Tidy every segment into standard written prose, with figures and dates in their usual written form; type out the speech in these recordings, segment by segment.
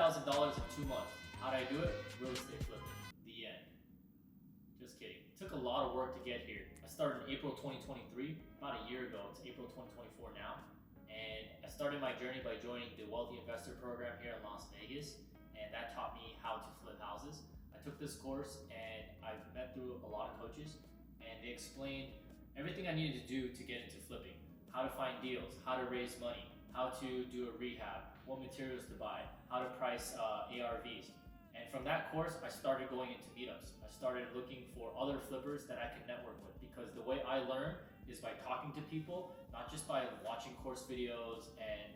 $10,000 in 2 months. How did I do it? Real estate flipping. The end. Just kidding. It took a lot of work to get here. I started in April 2023, about a year ago. It's April 2024 now. And I started my journey by joining the Wealthy Investor Program here in Las Vegas. And that taught me how to flip houses. I took this course and I've met through a lot of coaches, and they explained everything I needed to do to get into flipping. How to find deals, how to raise money, how to do a rehab, what materials to buy, how to price ARVs. And from that course, I started going into meetups. I started looking for other flippers that I could network with, because the way I learn is by talking to people, not just by watching course videos and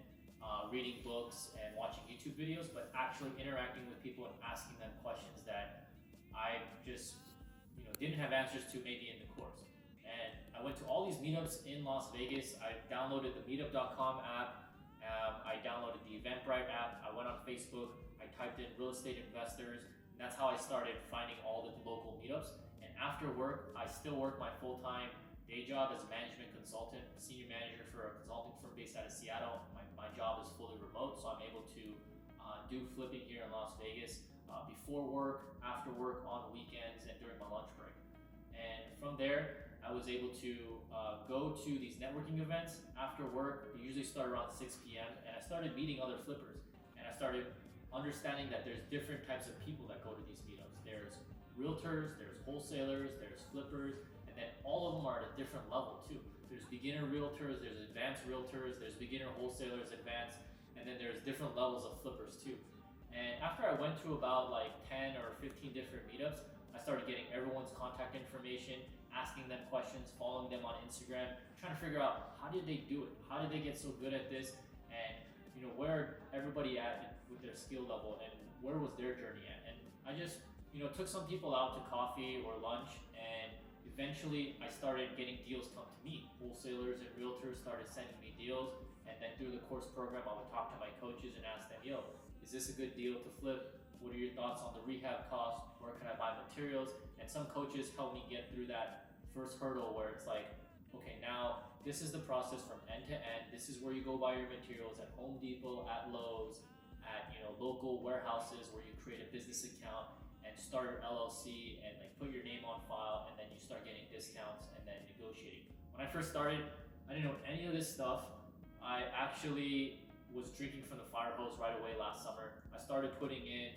reading books and watching YouTube videos, but actually interacting with people and asking them questions that I just didn't have answers to maybe in the course. And I went to all these meetups in Las Vegas. I downloaded the meetup.com app. I downloaded the Eventbrite app. I went on Facebook. I typed in real estate investors. And that's how I started finding all the local meetups. And after work, I still work my full-time day job as a management consultant, senior manager for a consulting firm based out of Seattle. My job is fully remote, so I'm able to do flipping here in Las Vegas before work, after work, on weekends, and during my lunch break. And from there, I was able to go to these networking events after work. They usually start around 6 p.m. And I started meeting other flippers. And I started understanding that there's different types of people that go to these meetups. There's realtors, there's wholesalers, there's flippers, and then all of them are at a different level too. There's beginner realtors, there's advanced realtors, there's beginner wholesalers, advanced, and then there's different levels of flippers too. And after I went to about like 10 or 15 different meetups, I started getting everyone's contact information, asking them questions, following them on Instagram, trying to figure out how did they do it? How did they get so good at this? And where everybody at with their skill level, and where was their journey at? And I just took some people out to coffee or lunch, and eventually I started getting deals come to me. Wholesalers and realtors started sending me deals, and then through the course program, I would talk to my coaches and ask them, yo, is this a good deal to flip? What are your thoughts on the rehab cost? Where can I buy materials? And some coaches helped me get through that first hurdle where it's like, okay, now this is the process from end to end. This is where you go buy your materials at Home Depot, at Lowe's, at local warehouses where you create a business account and start your LLC and put your name on file, and then you start getting discounts and then negotiating. When I first started, I didn't know any of this stuff. I actually was drinking from the fire hose right away last summer. I started putting in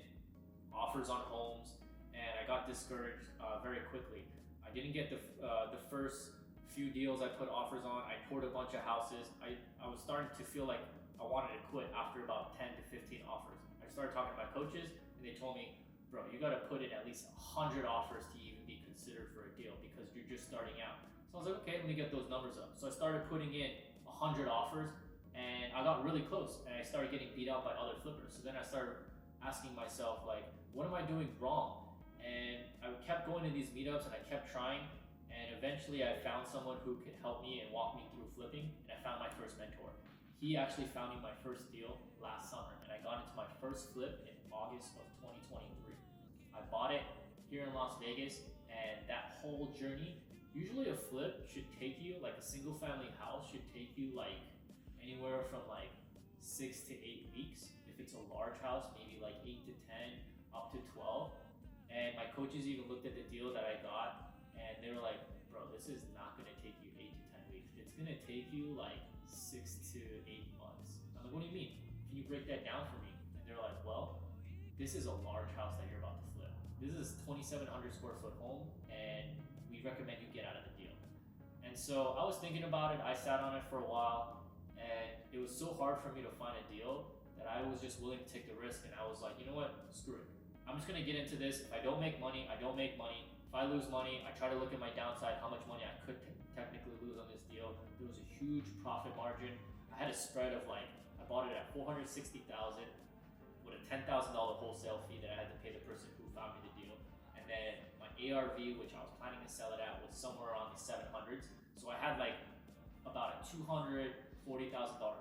offers on homes, and I got discouraged very quickly. I didn't get the first few deals I put offers on. I toured a bunch of houses. I was starting to feel like I wanted to quit after about 10 to 15 offers. I started talking to my coaches, and they told me, bro, you gotta put in at least 100 offers to even be considered for a deal, because you're just starting out. So I was like, okay, let me get those numbers up. So I started putting in 100 offers, and I got really close, and I started getting beat out by other flippers. So then I started asking myself, what am I doing wrong? And I kept going to these meetups, and I kept trying, and eventually I found someone who could help me and walk me through flipping, and I found my first mentor. He actually found me my first deal last summer, and I got into my first flip in August of 2023. I bought it here in Las Vegas, and that whole journey, usually a flip should take you, a single family house should take you anywhere from 6 to 8 weeks. If it's a large house, maybe 8 to 10, up to 12. And my coaches even looked at the deal that I got, and they were like, bro, this is not gonna take you 8 to 10 weeks. It's gonna take you 6 to 8 months. I'm like, what do you mean? Can you break that down for me? And they're like, well, this is a large house that you're about to flip. This is a 2,700 square foot home, and we recommend you get out of the deal. And so I was thinking about it. I sat on it for a while, and it was so hard for me to find a deal that I was just willing to take the risk. And I was like, you know what, screw it. I'm just gonna get into this. If I don't make money, I don't make money. If I lose money, I try to look at my downside, how much money I could technically lose on this deal. There was a huge profit margin. I had a spread of I bought it at $460,000 with a $10,000 wholesale fee that I had to pay the person who found me the deal. And then my ARV, which I was planning to sell it at, was somewhere around the 700s. So I had about a $240,000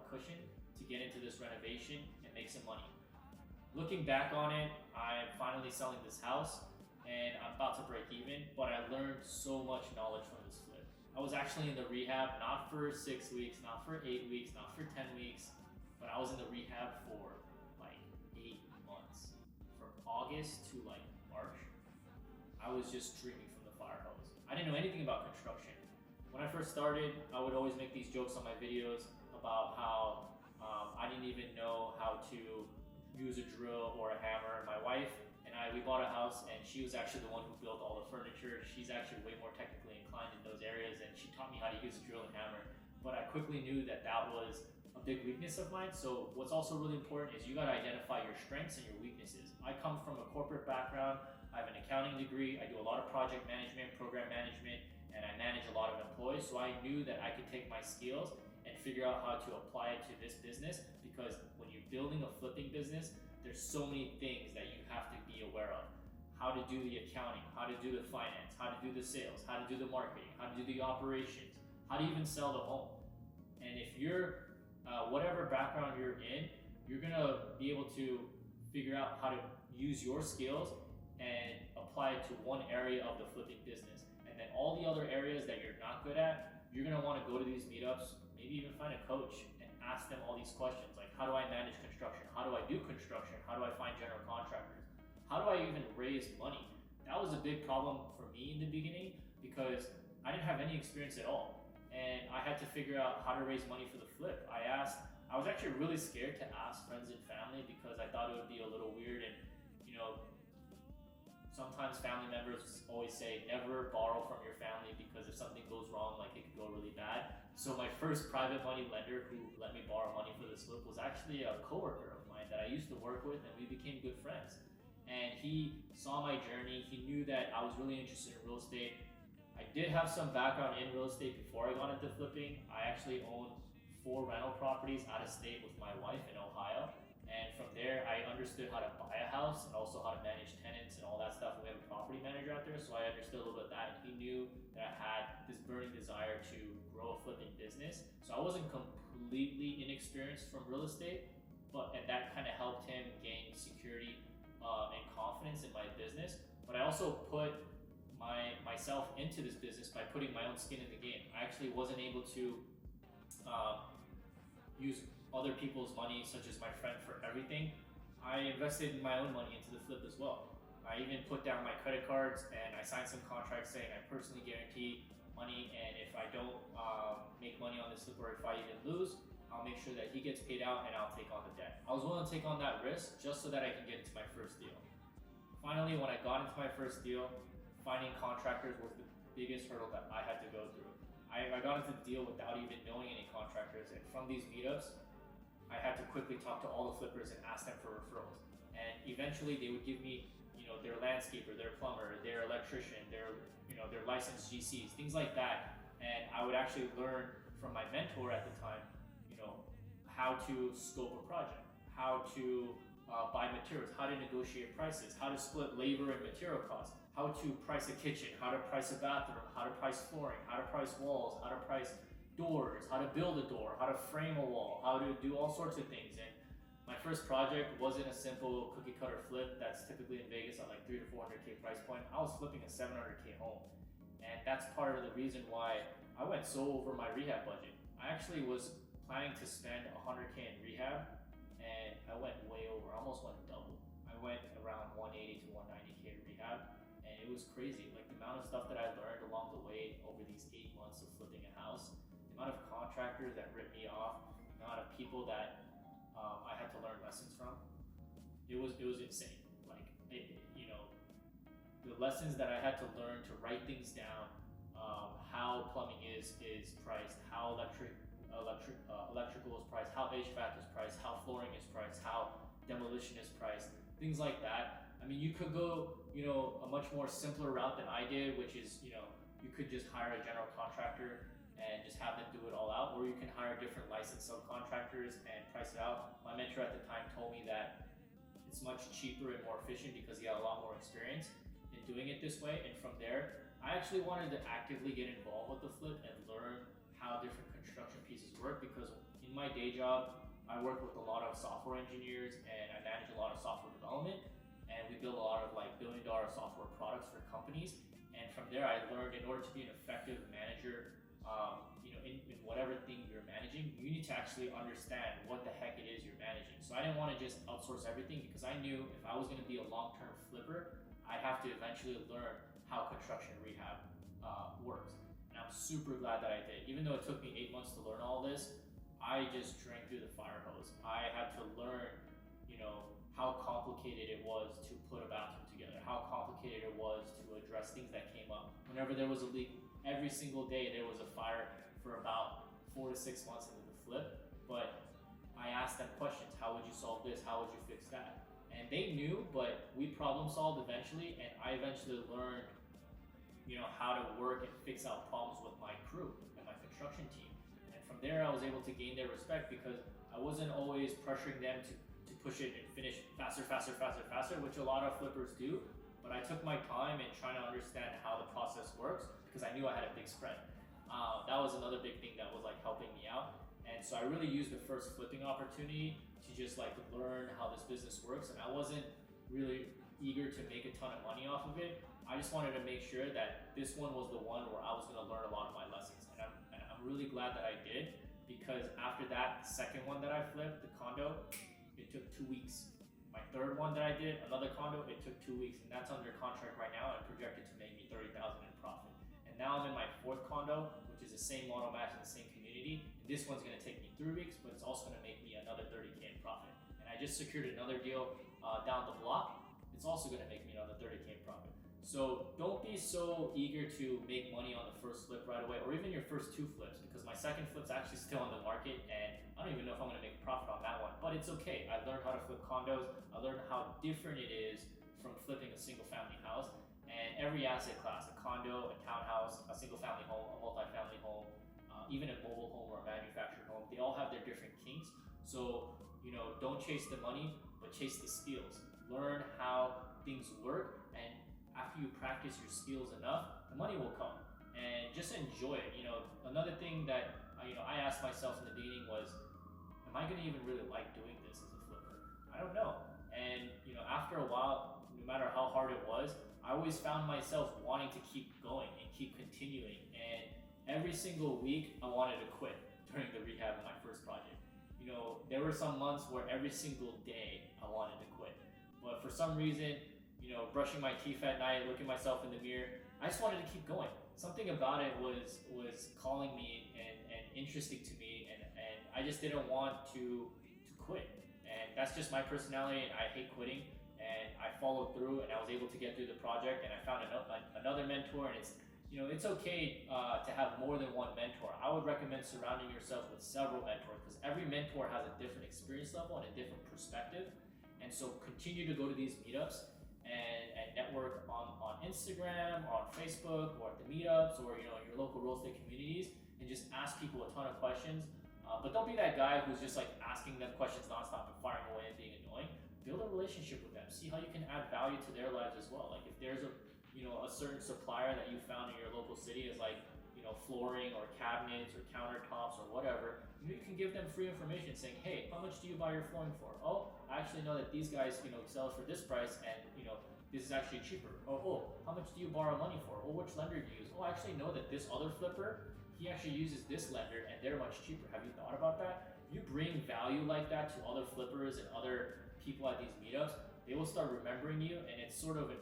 cushion to get into this renovation and make some money. Looking back on it, I'm finally selling this house, and I'm about to break even, but I learned so much knowledge from this flip. I was actually in the rehab, not for 6 weeks, not for 8 weeks, not for 10 weeks, but I was in the rehab for 8 months. August to like March, I was just streaming from the fire hose. I didn't know anything about construction. When I first started, I would always make these jokes on my videos about how I didn't even know how to use a drill or a hammer. My wife and we bought a house, and she was actually the one who built all the furniture. She's actually way more technically inclined in those areas, and she taught me how to use a drill and hammer. But I quickly knew that that was a big weakness of mine. So what's also really important is you got to identify your strengths and your weaknesses. I come from a corporate background. I have an accounting degree. I do a lot of project management, program management, and I manage a lot of employees. So I knew that I could take my skills and figure out how to apply it to this business, because when you're building a flipping business, there's so many things that you have to be aware of. How to do the accounting, how to do the finance, how to do the sales, how to do the marketing, how to do the operations, how to even sell the home. And if you're, whatever background you're in, you're gonna be able to figure out how to use your skills and apply it to one area of the flipping business. And then all the other areas that you're not good at, you're gonna wanna go to these meetups, maybe even find a coach and ask them all these questions, like how do I manage construction? How do I do construction? How do I find general contractors? How do I even raise money? That was a big problem for me in the beginning because I didn't have any experience at all. And I had to figure out how to raise money for the flip. I was actually really scared to ask friends and family because I thought it would be a little weird, and you know, sometimes family members always say never borrow from your family because if something goes wrong, like it could go really bad. So my first private money lender who let me borrow money for this flip was actually a coworker of mine that I used to work with, and we became good friends. And he saw my journey. He knew that I was really interested in real estate. I did have some background in real estate before I got into flipping. I actually owned 4 rental properties out of state with my wife in Ohio. And from there, I understood how to buy a house and also how to manage tenants and all that stuff. We have a property manager out there, so I understood a little bit of that. And he knew that I had this burning desire to grow a flipping business. So I wasn't completely inexperienced from real estate, and that kind of helped him gain security and confidence in my business. But I also put myself into this business by putting my own skin in the game. I actually wasn't able to use other people's money, such as my friend, for everything. I invested my own money into the flip as well. I even put down my credit cards and I signed some contracts saying I personally guarantee money, and if I don't make money on this flip, or if I even lose, I'll make sure that he gets paid out and I'll take on the debt. I was willing to take on that risk just so that I can get into my first deal. Finally, when I got into my first deal, finding contractors was the biggest hurdle that I had to go through. I got into the deal without even knowing any contractors, and from these meetups, I had to quickly talk to all the flippers and ask them for referrals. And eventually they would give me, their landscaper, their plumber, their electrician, their licensed GCs, things like that. And I would actually learn from my mentor at the time, how to scope a project, how to buy materials, how to negotiate prices, how to split labor and material costs, how to price a kitchen, how to price a bathroom, how to price flooring, how to price walls, how to price doors, how to build a door, how to frame a wall, how to do all sorts of things. And my first project wasn't a simple cookie cutter flip that's typically in Vegas at like 300 to 400K price point. I was flipping a 700K home. And that's part of the reason why I went so over my rehab budget. I actually was planning to spend 100K in rehab, and I went way over. I almost went double. I went around 180 to 190K in rehab, and it was crazy. Like the amount of stuff that I learned along the way over these 8 months of flipping a house, the amount of contractors that ripped me off, the amount of people that I had to learn lessons from. It was insane. Like the lessons that I had to learn to write things down, how plumbing is priced, how electrical is priced, how HVAC is priced, how flooring is priced, how demolition is priced, things like that. I mean, you could go, a much more simpler route than I did, which is, you could just hire a general contractor and just have them do it all out, or you can hire different licensed subcontractors and price it out. My mentor at the time told me that it's much cheaper and more efficient because he had a lot more experience in doing it this way. And from there, I actually wanted to actively get involved with the flip and learn how different construction pieces work, because in my day job, I work with a lot of software engineers and I manage a lot of software development, and we build a lot of like billion-dollar software products for companies. And from there, I learned in order to be an effective manager, in whatever thing you're managing, you you need to actually understand what the heck it is you're managing. So I didn't want to just outsource everything because I knew if I was going to be a long-term flipper, I'd have to eventually learn how construction rehab works. And I'm super glad that I did. Even though it took me 8 months to learn all this, I just drank through the fire hose. I had to learn, how complicated it was to put a bathroom together, how complicated it was to address things that came up. Whenever there was a leak, every single day there was a fire for about 4 to 6 months into the flip. But I asked them questions. How would you solve this? How would you fix that? And they knew, but we problem solved eventually, and I eventually learned, how to work and fix out problems with my crew and my construction team. And from there, I was able to gain their respect because I wasn't always pressuring them to push it and finish faster, which a lot of flippers do. But I took my time and trying to understand how the process works because I knew I had a big spread. That was another big thing that was helping me out. And so I really used the first flipping opportunity to just learn how this business works. And I wasn't really eager to make a ton of money off of it. I just wanted to make sure that this one was the one where I was going to learn a lot of my lessons. And I'm really glad that I did, because after that second one that I flipped, the condo, it took 2 weeks. My third one that I did, another condo, it took 2 weeks, and that's under contract right now and projected to make me $30,000 in profit. And now I'm in my fourth condo, which is the same model match in the same community. And this one's going to take me 3 weeks, but it's also going to make me another $30K in profit. And I just secured another deal down the block. It's also going to make me another $30K in profit. So don't be so eager to make money on the first flip right away, or even your first 2 flips, because my second flip's actually still on the market, and I don't even know if I'm going to make a profit on that one, but it's okay. I learned how to flip condos. I learned how different it is from flipping a single family house. And every asset class, a condo, a townhouse, a single family home, a multi-family home, even a mobile home or a manufactured home, they all have their different kinks. So, don't chase the money, but chase the skills. Learn how things work, and after you practice your skills enough, the money will come. And just enjoy it. Another thing that I asked myself in the beginning was, am I gonna even really like doing this as a flipper? I don't know. And after a while, no matter how hard it was, I always found myself wanting to keep going and keep continuing. And every single week, I wanted to quit during the rehab of my first project. There were some months where every single day I wanted to quit. But for some reason, brushing my teeth at night, looking myself in the mirror, I just wanted to keep going. Something about it was calling me and interesting to me, and I just didn't want to quit. And that's just my personality, and I hate quitting. And I followed through, and I was able to get through the project, and I found another mentor. And it's okay to have more than one mentor. I would recommend surrounding yourself with several mentors, because every mentor has a different experience level and a different perspective. And so continue to go to these meetups and network on Instagram, or on Facebook, or at the meetups, or your local real estate communities, and just ask people a ton of questions. But don't be that guy who's just asking them questions nonstop and firing away and being annoying. Build a relationship with them. See how you can add value to their lives as well. If there's a certain supplier that you found in your local city is flooring or cabinets or countertops or whatever, you can give them free information saying, hey, how much do you buy your flooring for? Oh, I actually know that these guys sell it for this price, and this is actually cheaper. Oh, how much do you borrow money for? Oh, which lender do you use? Oh, I actually know that this other flipper, he actually uses this lender and they're much cheaper. Have you thought about that? If you bring value like that to other flippers and other people at these meetups, they will start remembering you, and it's sort of a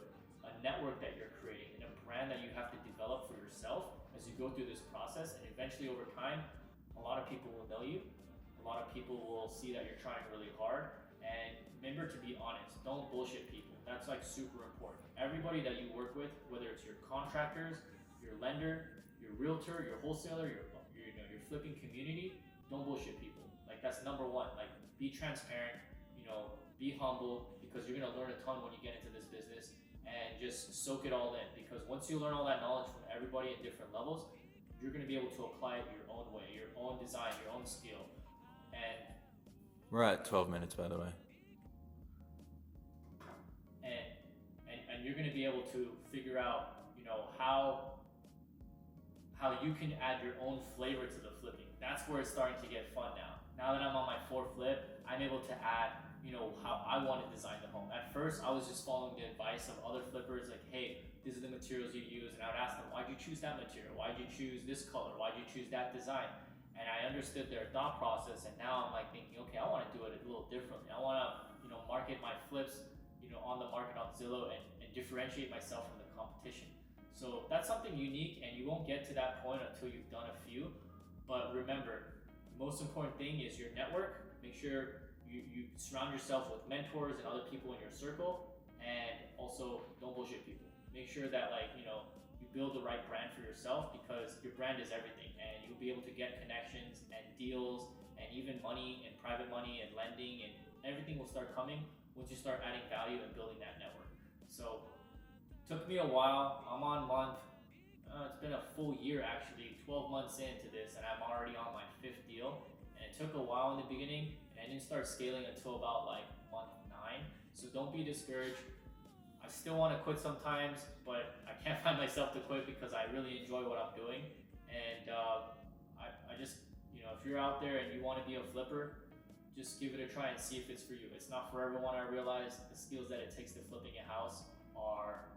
network that you're creating and a brand that you have to develop for yourself as you go through this process. And eventually over time, a lot of people will know you. A lot of people will see that you're trying really hard. And remember to be honest. Don't bullshit people. That's super important. Everybody that you work with, whether it's your contractors, your lender, your realtor, your wholesaler, your flipping community, don't bullshit people. That's number one. Be transparent, be humble, because you're gonna learn a ton when you get into this business, and just soak it all in, because once you learn all that knowledge from everybody at different levels, you're gonna be able to apply it your own way, your own design, your own skill. And we're at 12 minutes, by the way. And you're going to be able to figure out, how you can add your own flavor to the flipping. That's where it's starting to get fun now. Now that I'm on my 4th flip, I'm able to add, how I want to design the home. At first, I was just following the advice of other flippers, hey, these are the materials you use. And I would ask them, why'd you choose that material? Why'd you choose this color? Why'd you choose that design? and I understood their thought process, and now I'm like thinking, okay, I want to do it a little differently. I want to, market my flips, on the market on Zillow and differentiate myself from the competition. So that's something unique, and you won't get to that point until you've done a few. But remember, the most important thing is your network. Make sure you surround yourself with mentors and other people in your circle, and also don't bullshit people. Make sure that you build the right brand for yourself, because your brand is everything, and you'll be able to get connections and deals and even money and private money and lending, and everything will start coming once you start adding value and building that network. So took me a while. I'm on it's been a full year actually, 12 months into this, and I'm already on my 5th deal. And it took a while in the beginning, and I didn't start scaling until about month 9. So don't be discouraged. I still want to quit sometimes, but I can't find myself to quit because I really enjoy what I'm doing. And I just, if you're out there and you want to be a flipper, just give it a try and see if it's for you. It's not for everyone. I realize the skills that it takes to flipping a house are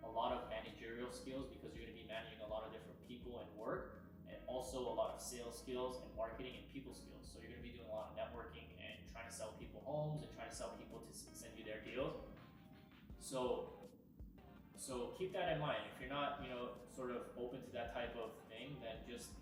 a lot of managerial skills, because you're going to be managing a lot of different people and work, and also a lot of sales skills and marketing and people skills. So you're going to be doing a lot of networking and trying to sell people homes and trying to sell people to send you their deals. So keep that in mind. If you're not, sort of open to that type of thing, then just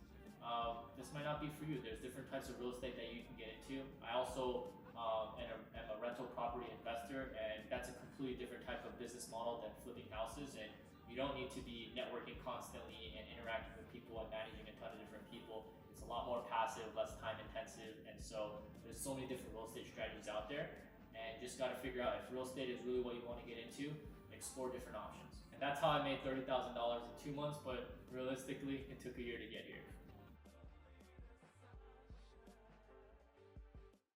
this might not be for you. There's different types of real estate that you can get into. I also am a rental property investor, and that's a completely different type of business model than flipping houses. And you don't need to be networking constantly and interacting with people and managing a ton of different people. It's a lot more passive, less time intensive, and so there's so many different real estate strategies out there. And just got to figure out if real estate is really what you want to get into. Explore different options. And that's how I made $30,000 in 2 months, but realistically, it took a year to get here.